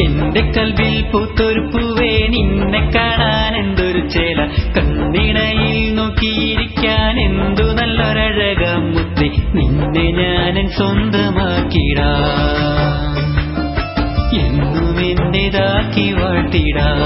എന്റെ കൽവിൽ പൂത്തൊരു പൂവേ, നിന്നെ കാണാൻ എന്തൊരു ചേല, കണ്ണിണയിൽ നോക്കിയിരിക്കാൻ എന്തു നല്ലൊരഴകാം മുത്തേ, നിന്നെ ഞാനൻ സ്വന്തമാക്കിടാം, എന്നും എന്റേതാക്കി വാഴ്ത്തിടാം.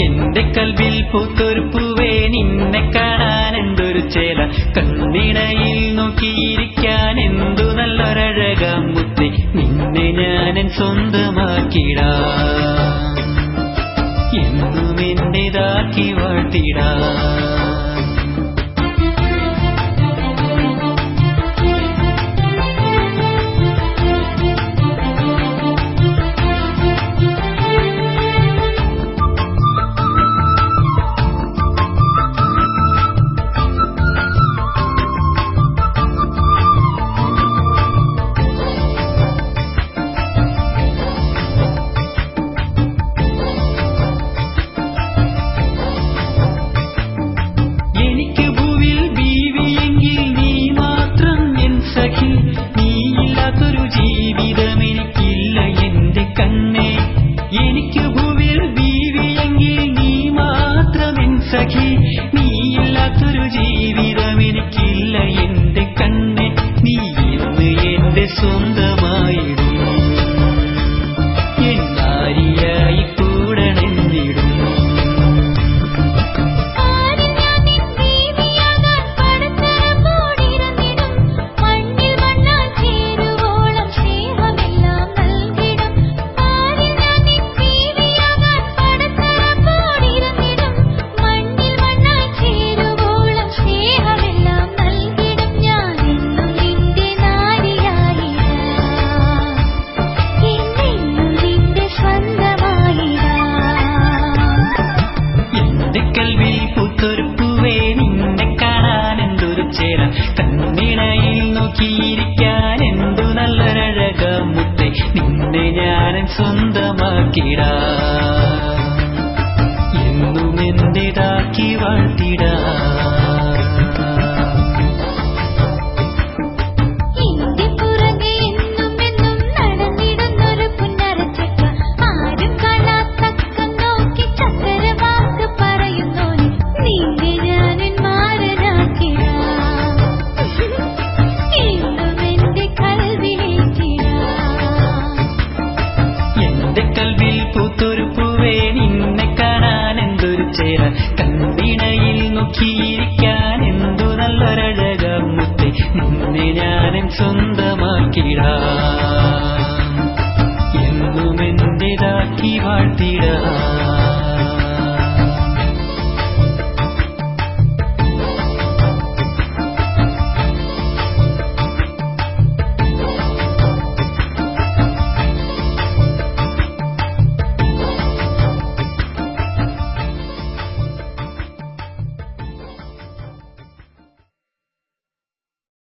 എന്റെ കൽവിൽ പൂത്തൊരു പൂവേ, നിന്നെ കാണാൻ എന്തൊരു ചേല, കണ്ണിണയിൽ നോക്കിയിരിക്കാൻ എന്തു നല്ലൊരഴകാം മുത്തേ, നിന്നെ ഞാനൻ സ്വന്തമാക്കിടാം, എന്നും എന്റേതാക്കി വാഴ്ത്തിടാം. നീയില്ലാത്തൊരു ജീവിതമെനിക്കില്ല എന്റെ കണ്ണേ, എനിക്ക് ഭൂവിൽ ബീവിയെങ്കിൽ നീ മാത്രം എൻ സഖി, നീയില്ലാത്തൊരു ജീവിതമെനിക്കില്ല എന്റെ കണ്ണേ, നീ ഇന്ന് എന്റെ സ്വന്തമായിടും, എന്നാരിയായി കൂടണെന്നിടും. കൽവിൽ പൂത്തൊരു പൂവേ, നിന്നെ കാണാൻ എന്തൊരു ചേല, കണ്ണിണയിൽ നോക്കിയിരിക്കാൻ എന്തു നല്ലൊരഴകാം മുത്തേ, നിന്നെ ഞാനൻ സ്വന്തമാക്കിടാം, എന്നും എന്റേതാക്കി വാഴ്ത്തിടാം. കൽവിൽ പൂത്തൊരു പൂവേ, നിന്നെ കാണാൻ എന്തൊരു ചേല, കണ്ണിണയിൽ നോക്കിയിരിക്കാൻ എന്തു നല്ലൊരഴകാം മുത്തേ, നിന്നെ ഞാനൻ സ്വന്തമാക്കിടാം, എന്നും എന്റേതാക്കി വാഴ്ത്തിടാം.